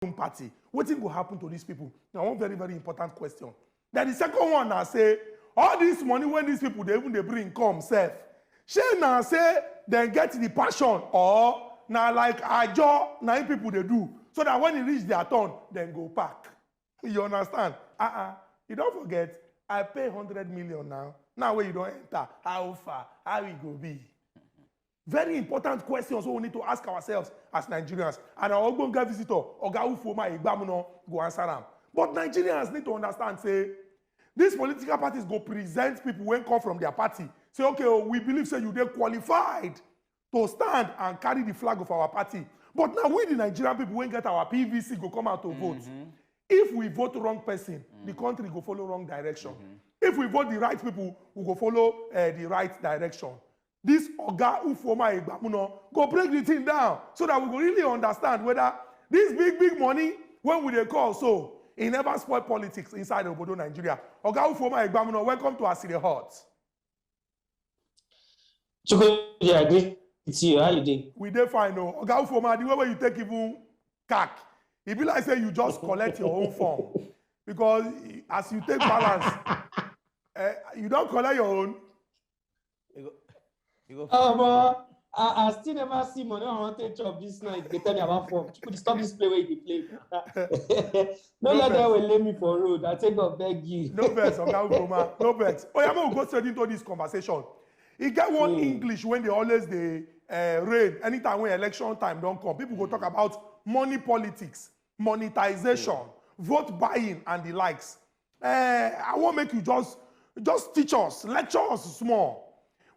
party. What thing will happen to these people? Now, one very, very important question. Then the second one, I say, all this money when these people, they bring come, self. She now say, they get the passion, or now like ajo, now people they do. So that when it reach their turn, then go back. You understand? You don't forget, I pay 100 million now. Now when you don't enter, how far, how it go be? Very important questions we need to ask ourselves as Nigerians. And our Ogbonge visitor, Oga Ufoma Igbamuno, go answer them. But Nigerians need to understand, say, these political parties go present people when come from their party. Say, okay, we believe say you they qualified to stand and carry the flag of our party. But now we, the Nigerian people, when get our PVC, go come out to vote. If we vote the wrong person, the country go follow wrong direction. If we vote the right people, we go follow the right direction. This Oga Ufoma Igbamuno go break the thing down so that we go really understand whether this big money, when we they call so, it never spoil politics inside Obodo, Nigeria. Oga Ufoma Igbamuno, welcome to Asile Hot. Yeah, I agree with you. How you doing? We dey fine, no. Oga Ufoma, the way you take even CAC, it be like say you just collect your own form. Because as you take balance, you don't collect your own. I still never see money. I want to chop this night. They tell me about form. You could stop this play where you play. No let them will lay me for road. I take God beg you. No vex, Oga Ufoma. No vex. Oh, yeah, we'll go straight into this conversation. You get one English when they always rain. Anytime when election time don't come, people go talk about money politics, monetization, vote buying, and the likes. I won't make you just teach us, lecture us small.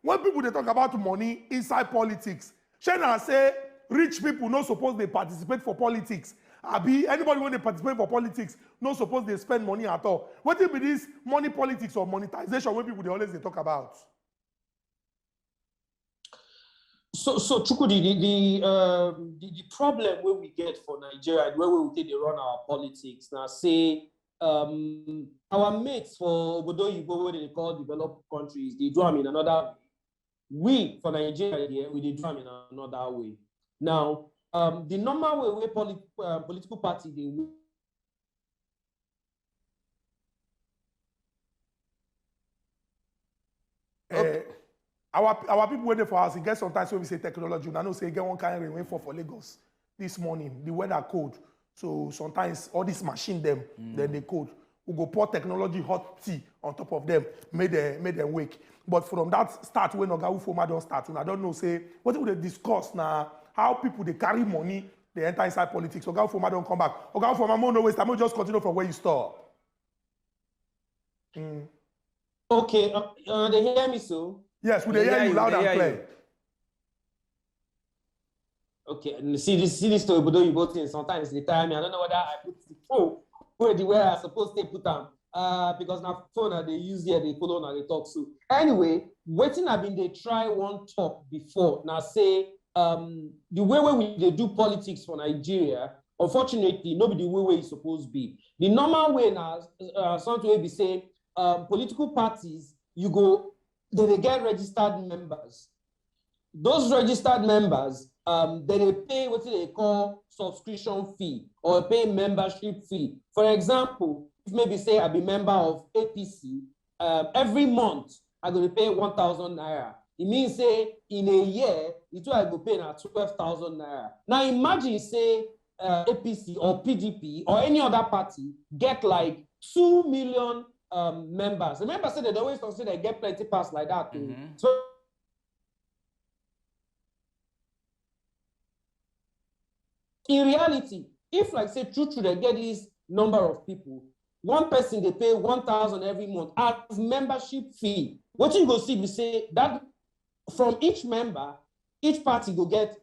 When people they talk about money inside politics, Shana say rich people not supposed they participate for politics. Anybody when they participate for politics not supposed they spend money at all. What will be this money politics or monetization when people they always they talk about? So Chukudi, the problem where we get for Nigeria and where we take they run our politics now say our mates for Obodo Yibo, where they call developed countries, they do them in another way. We for Nigeria here, we do them in another way. Now, the normal way political party they our people waiting for us. It gets sometimes when we say technology, I know say get one kind of rain for Lagos this morning. The weather cold, so sometimes all this machine them then they cold. We go pour technology hot tea on top of them, made them wake. But from that start when Oga Ufoma don't start, I don't know say what would they discuss now? How people they carry money, they enter inside politics. Oga Ufoma don't come back. Oga Ufoma, no waste. I'm just continue from where you stop. Okay, they hear me so. Yes, we hear you loud and clear. Okay, see this story, but you both things. Sometimes they tell me I don't know whether I put the phone where I supposed to put them. Because now phone they use here, they follow and they talk. So anyway, waiting I've been they try one talk before. Now say the way they do politics for Nigeria, unfortunately, nobody the way it's supposed to be. The normal way now, something will be saying political parties, you go, they get registered members. Those registered members, they pay what they call subscription fee or pay membership fee. For example, if maybe say I be member of APC, every month I go to pay 1,000 naira. It means say in a year, it will I go pay now 12,000 naira. Now imagine say APC or PDP or any other party get like 2 million members. Remember, say they always consider they get plenty pass like that. So in reality, if like say true they get this number of people, one person they pay 1,000 every month as membership fee. What you go see, we say that from each member, each party go get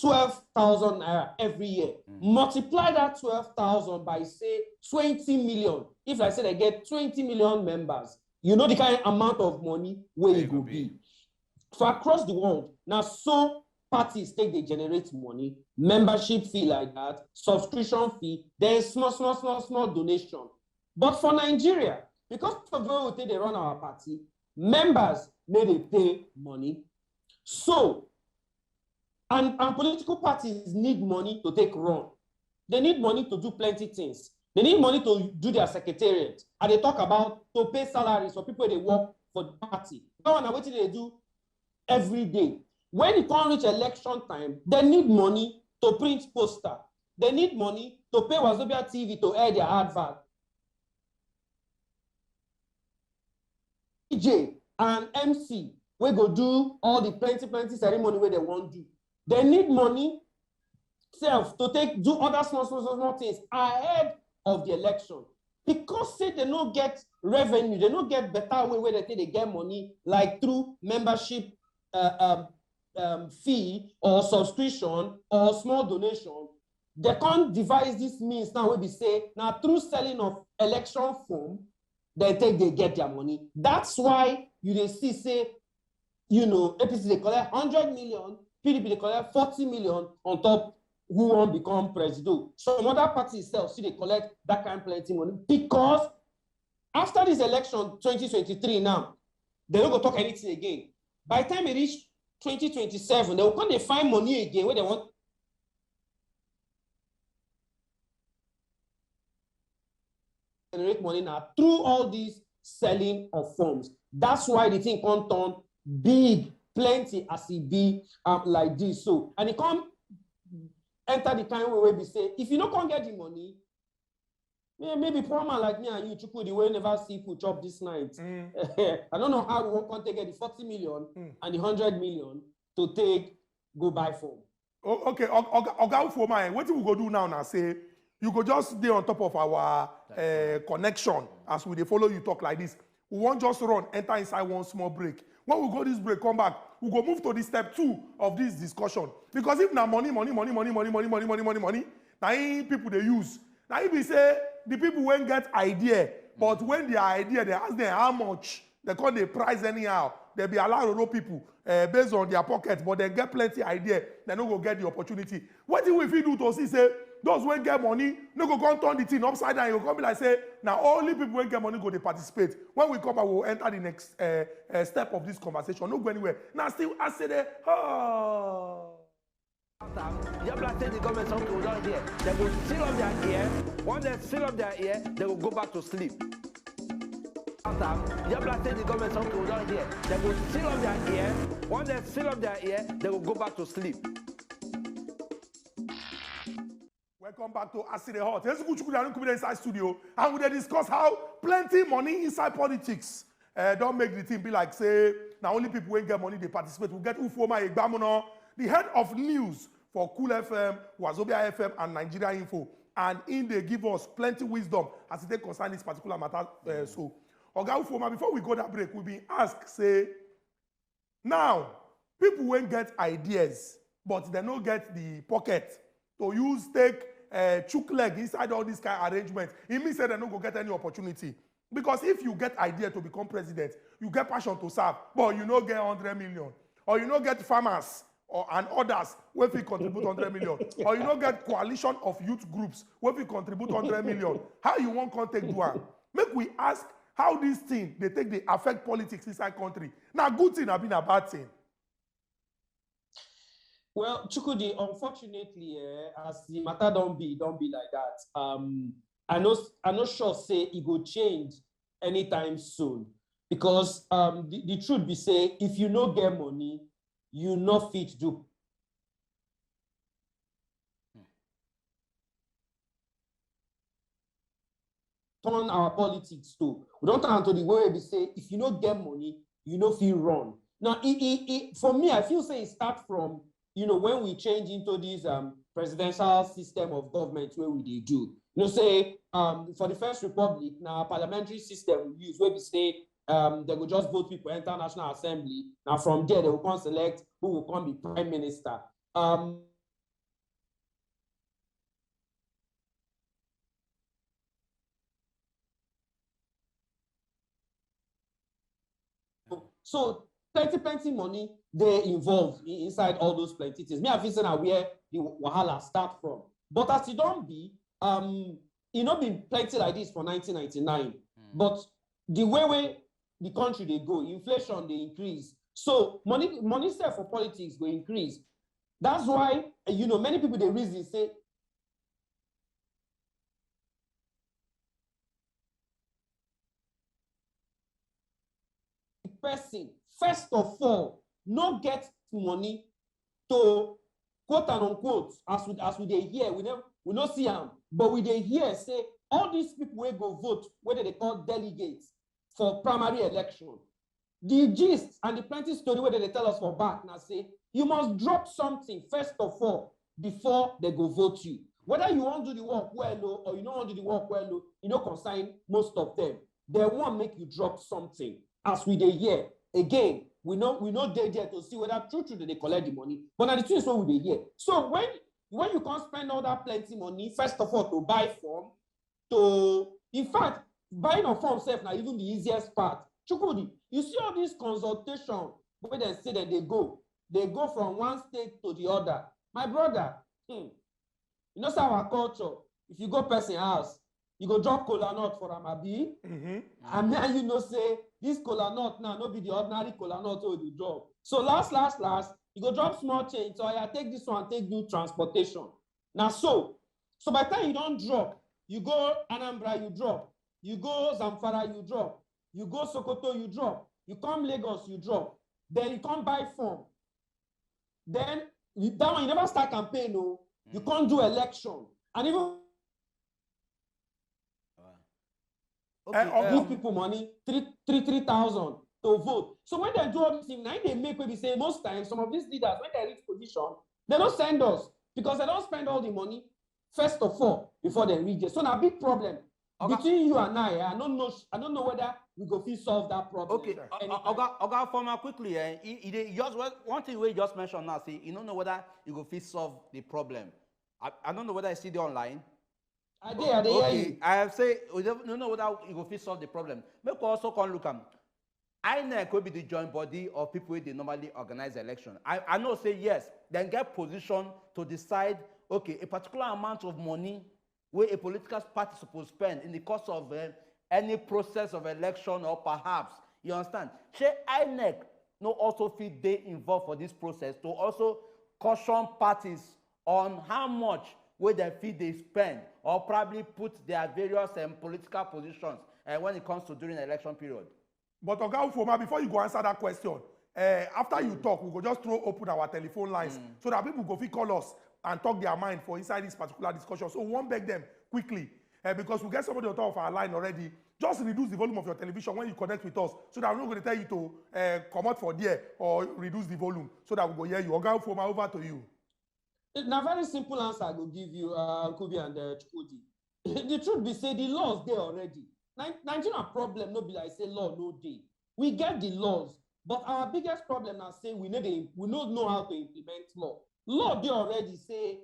12,000 naira every year. Multiply that 12,000 by say 20 million. If I say they get 20 million members, you know the kind of amount of money where it will be. So across the world, now so parties take they generate money, membership fee like that, subscription fee, then small donation. But for Nigeria, because of the way we take they run our party, members may they pay money. So, and political parties need money to take run. they need money to do plenty things. They need money to do their secretariat. And they talk about to pay salaries for people they work for the party. No one what they do every day. When it can't reach election time, they need money to print poster. They need money to pay Wazobia TV to air their advert. DJ and MC, we go do all the plenty ceremony where they want to do. They need money self to do other small things ahead of the election. Because say they don't get revenue, they don't get better way where they get money, like through membership fee or subscription or small donation. They can't devise this means now where we say, now through selling of election form, they get their money. That's why you see say, APC they collect 100 million, PDP they collect 40 million on top who won't become president. Some other parties itself see they collect that kind of plenty money because after this election 2023 now, they don't go talk anything again. By the time they reach 2027, they will come they find money again where they want to generate money now through all these selling of forms. That's why the thing can't turn big, plenty as it be like this. So, and it can't enter the kind where we say, if you don't can't get the money, maybe poor man like me and you, Chukudi, will never see food chop this night. I don't know how we want to get the 40 million and the 100 million to go buy form. Okay, Oga Ufoma, what we go do now say, you go just stay on top of our connection as we follow you talk like this. We won't just run, enter inside one small break. When we go this break, come back, we go move to the step 2 of this discussion. Because if now money, now people they use. Now if we say the people won't get idea, but when their idea, they ask them how much, they call the price anyhow. They be allowed to know people based on their pocket, but they get plenty idea, they no go get the opportunity. What do we do to see say those who get money, no go come turn the thing upside down. You come be like say, now only people who get money go they participate. When we come back, we'll enter the next step of this conversation. No go anywhere. Now still I say there. Oh. You have to the government something down here. They will seal up their ear. When they seal up their ear, they will go back to sleep. You have to the government something down here. They will seal up their ear. When they seal up their ear, they will go back to sleep. Welcome back to Acid Hot. Let's go to inside studio and we discuss how plenty money inside politics don't make the team be like say now only people who get money they participate. We get Ufoma Egbamuno, the head of news for Cool FM, Wazobia FM, and Nigeria Info, and they give us plenty wisdom as it concerns this particular matter. So, Oga Ufoma, before we go that break, we've been asked say now people won't get ideas, but they don't get the pocket to use take chook leg inside all this kind of arrangement. It means that they don't go get any opportunity. Because if you get idea to become president, you get passion to serve, but you don't get 100 million. Or you don't get farmers and others where we contribute 100 million. Or you don't get coalition of youth groups where we contribute 100 million. How you want contact do one? Make we ask how this thing, they affect politics inside country. Now good thing have been a bad thing. Well, Chukudi, unfortunately, as the matter don't be like that. I'm not sure say it will change anytime soon because the truth be say if you no get money, you not fit do. Turn our politics to. We don't turn to the way we say if you no get money, you no feel run. Now, for me, I feel say it start from when we change into this presidential system of government where we do. Say for the First Republic, now parliamentary system we use where we say they will just vote people enter National Assembly. Now from there they will come select who will come be prime minister. So plenty money they involved inside all those plenty things. Me I feel now where the wahala start from. But as it don't be, it not been plenty like this for 1999. But the way the country they go, inflation they increase. So money set for politics will increase. That's why many people they reason say person, first of all, not get money to quote and unquote, as we dey hear, we no see them, but we dey hear say all these people will go vote, whether they call delegates for primary election. The gist and the plenty story where they tell us for back now say you must drop something first of all before they go vote you. Whether you want to do the work well or you don't want to do the work well, you know, consign most of them. They won't make you drop something. As we dey hear again, we know they there to see whether true they collect the money. But now the thing is what we dey hear. So when you can't spend all that plenty money, first of all to buy form, in fact, buying a form self now even the easiest part. Chukudi, you see all this consultation where they say that they go from one state to the other. My brother, you know our culture. If you go person house, you go drop kola nut for Amabi. And then you know say this kola nut now no be the ordinary kola nut or the drop. So last, you go drop small change. So I take this one, take new transportation. Now so by the time you don't drop, you go Anambra, you drop. You go Zamfara, you drop. You go Sokoto, you drop. You come Lagos, you drop. Then you come buy form. Then that one you never start campaign, no. You can't do election. And even give people money, 3,000 to vote. So when they do all this thing, now they make maybe say most times some of these leaders, when they reach position, they don't send us because they don't spend all the money first of all before they reach it. So now big problem. Between you and I don't know whether we go fit solve that problem. Okay, Oga Former quickly, just one thing we just mentioned now, see, you don't know whether you go fit solve the problem. I don't know whether I see the online. I hear you. I have said we don't know whether you go fit solve the problem. Make we also come look at INEC will be the joint body of people who they normally organize election. I know say yes, then get position to decide, okay, a particular amount of money where a political party is supposed to spend in the course of any process of election or perhaps, you understand? Shey INEC no also feel they involved for this process to also caution parties on how much where they feel they spend or probably put their various political positions when it comes to during the election period. But Oga Ufoma, before you go answer that question, after you talk, we go just open our telephone lines so that people go fit call us and talk their mind for inside this particular discussion. So we won't beg them quickly because we get somebody on top of our line already. Just reduce the volume of your television when you connect with us so that we're not going to tell you to come out for there or reduce the volume so that we go hear you. Oga Ufoma, over to you. Now, very simple answer I will give you, Kubi and Chukudi. The truth be say the laws there already. Nigeria problem no be like say law no day. We get the laws, but our biggest problem now say we don't know how to implement law. Law there already say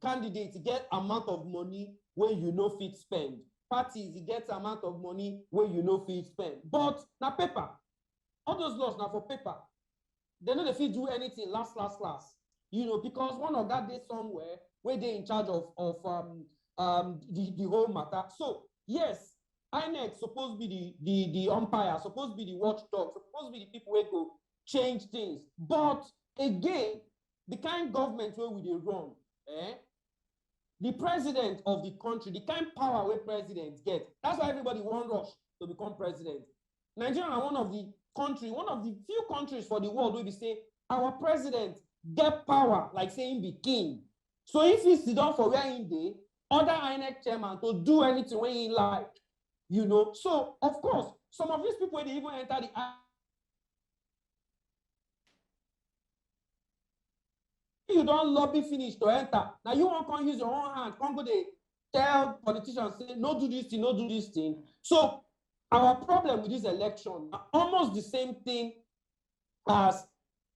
candidates get amount of money where you no fit spend. Parties get amount of money where you no fit spend. But now paper, all those laws now for paper. They know they fit do anything last. You know, because one of that day somewhere where they in charge of the whole matter. So yes, INEC supposed to be the umpire, supposed to be the watchdog, supposed to be the people who go change things. But again, the kind government where we dey run, the president of the country, the kind power where presidents get, that's why everybody want rush to become president. Nigeria are one of the few countries for the world where we say our president get power like saying be king. So if he sit down for where he dey, other INEC chairman to do anything when he like, you know. So of course, some of these people they even enter the you don't lobby finish to enter. Now you won't come use your own hand, come go they tell politicians say no do this thing, no do this thing. So our problem with this election are almost the same thing as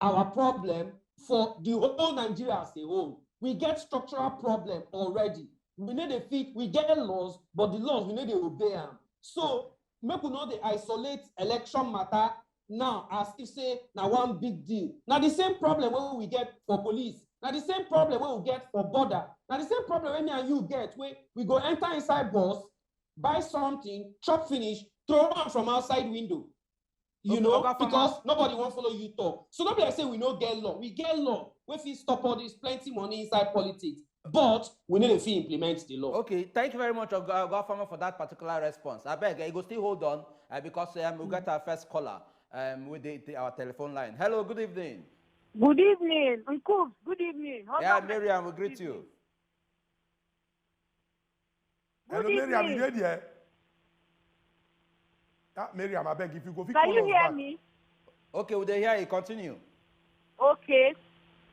our problem for the whole Nigeria as a whole. We get structural problem already. We need a fit, we get laws, but the laws we need to obey them. So make we know they isolate election matter now as if say now one big deal. Now the same problem where we get for police. Now the same problem where we get for border. Now the same problem where me and you get where we go enter inside bus, buy something, chop finish, throw one from outside window. You know, because nobody won't follow you talk. So nobody say we no get law. We get law. We fit stop all this plenty money inside politics. But we need to implement the law. Okay, thank you very much, Oga Farmer, for that particular response. I beg, you go still hold on because we get our first caller. with our telephone line. Hello, good evening. Good evening, Uncle. Good evening. Yeah, Miriam, we greet you. Hello, Miriam, you did here? Miriam, I beg if you go. Can you hear me? Okay, we hear you. Continue. Okay.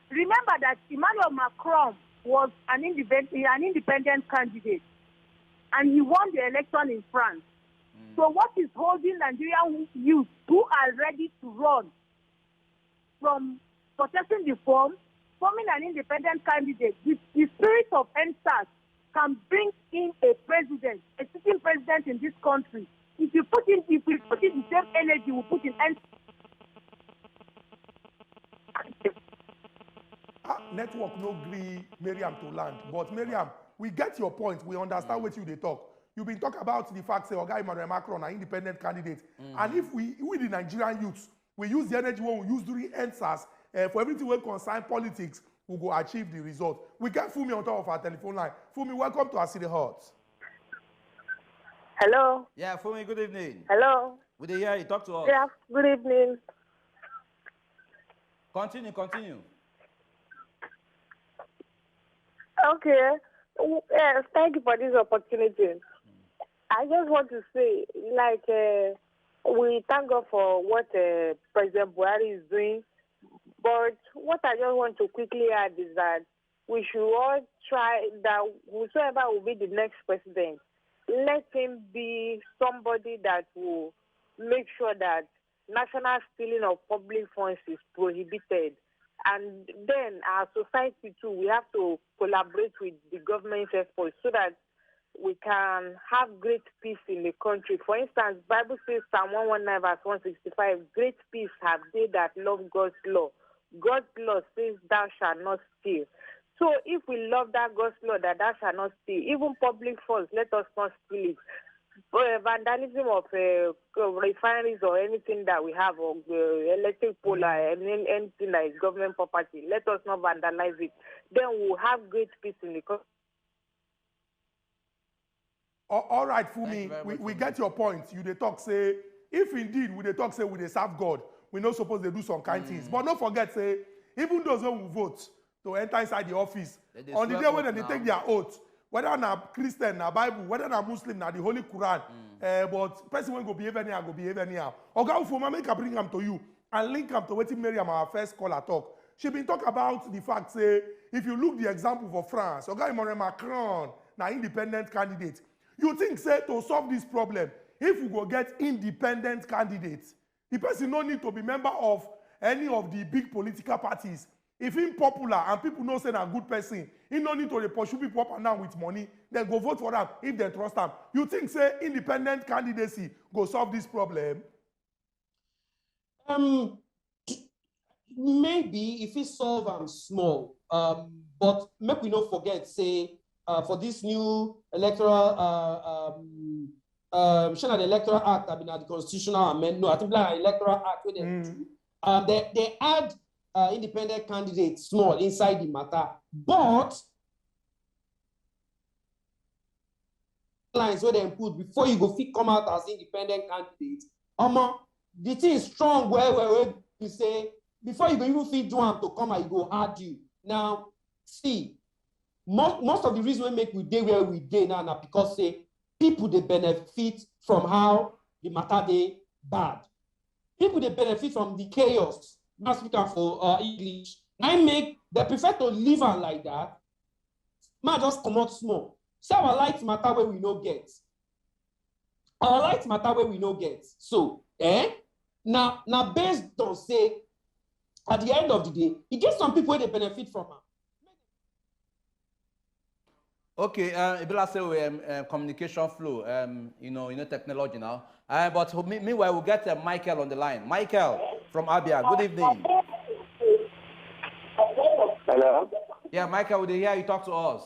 Remember that Emmanuel Macron was an independent candidate, and he won the election in France. So what is holding Nigerian youth who are ready to run from protesting the form, forming an independent candidate? The spirit of NSAS can bring in a president, a sitting president in this country. If we put in the same energy we put in NSAS. Network no agree Miriam to land, but Miriam, we get your point. We understand what they talk. You've been talking about the fact that Oga Emmanuel Macron an independent candidate, and if we the Nigerian youths, we use the energy when we use during NSAS for everything we concern politics, we go achieve the result. We get Fumi on top of our telephone line. Fumi, welcome to our City Hot. Hello. Yeah, Fumi, good evening. Hello. We hear you. Talk to us. Yeah, good evening. Continue. Okay. Yes, thank you for this opportunity. I just want to say, we thank God for what President Buhari is doing. But what I just want to quickly add is that we should all try that whosoever will be the next president, let him be somebody that will make sure that national stealing of public funds is prohibited. And then our society too, we have to collaborate with the government efforts so that we can have great peace in the country. For instance, Bible says Psalm 119 verse 165, great peace have they that love God's law. God's law says thou shalt not steal. So if we love that God's law that thou shalt not steal, even public funds, let us not steal it. Vandalism of refineries or anything that we have, or electric pole, anything that is government property, let us not vandalize it. Then we'll have great peace in the country. All right, Fumi, we get your point. You dey talk say, if indeed we dey talk say we dey serve God, we not supposed to do some kind things. But don't forget say, even those who vote to enter inside the office, on the day when they take their oath, whether na Christian, na Bible, whether na Muslim, na the Holy Quran, but person when go behave anyhow, go behave anyhow. Oga Ufoma, make I bring them to you and link them to what Miriam, our first caller, talk. She been talk about the fact, say, if you look the example for France, Oga Emmanuel Macron, na independent candidate. You think, say, to solve this problem, if we go get independent candidates, the person no need to be member of any of the big political parties. If he's popular and people know say a good person, he no need to pursue people up and down with money, then go vote for them if they trust them. You think, say, independent candidacy go solve this problem? Maybe if it solve them small, but make we not forget, say, for this new electoral, the Electoral Act, I mean, the constitutional amendment, no, I think like Electoral Act, where they add independent candidates small inside the matter, but lines where they put before you go fit come out as independent candidate. The thing is strong where you say before you go even fit do them to come and you go hard you. Now, see, most of the reason we make we day where we day now because say people they benefit from how the matter they bad. People they benefit from the chaos. Not speaking for English. I make they prefer to live on like that. Man just come out small. So our light matter where we no get. Our light matter where we no get. So, now based on say at the end of the day, it gets some people where they benefit from it. Okay, Ibila say communication flow, you know technology now. But meanwhile, we'll get Michael on the line. Michael from Abia, good evening. Hello? Yeah, Michael, would you hear you talk to us?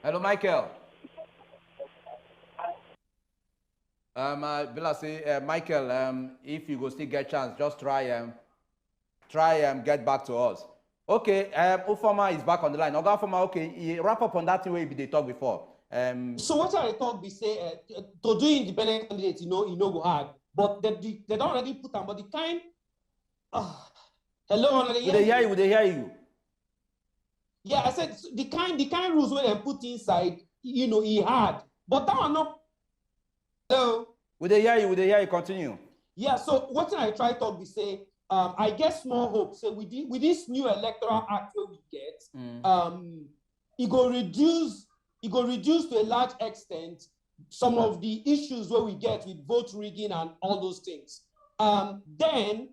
Hello, Michael. Ibila say, Michael, if you go still get chance, just try get back to us. Okay, Ufoma is back on the line. Oga Ufoma, okay, he wrap up on that thing where they talked before. So what I talk we say to do independent candidate, you know go hard, but they don't already put them. But the kind, hello, Would they hear you? Would they hear you? Yeah, I said the kind rules where they put inside, you know, he hard, but that one not. Hello. Would they hear you? Would they hear you? Continue. Yeah. So what I try to talk we say, I get small hope. So with this new electoral act where we get, it go reduce to a large extent some of the issues where we get with vote rigging and all those things. Then,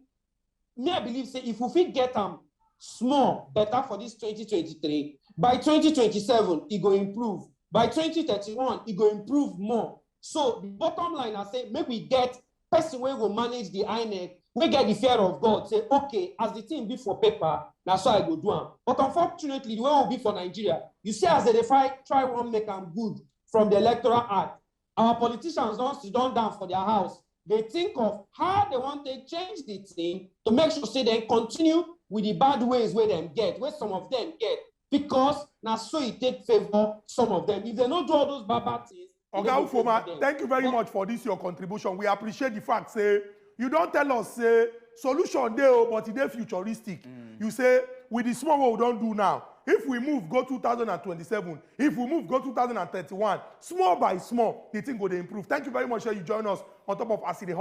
me I believe say if we fit get them small better for this 2023, by 2027 it go improve. By 2031 it go improve more. So the bottom line I say make we get person where will manage the INEC. We get the fear of God, say, okay, as the thing be for paper, that's why I go do them. But unfortunately, the way will be for Nigeria. You see, as they try one make them good from the Electoral Act, our politicians don't sit down for their house. They think of how they want to change the thing to make sure say they continue with the bad ways where them get, where some of them get, because now so it take favor some of them. If they don't do all those bad things. Oga Ufoma, thank you very much for this your contribution. We appreciate the fact, say, you don't tell us, say, solution there, but it is futuristic. You say, with the small what we don't do now, if we move, go 2027, if we move, go 2031, small by small, the thing will improve. Thank you very much, sir. You join us on top of Acid.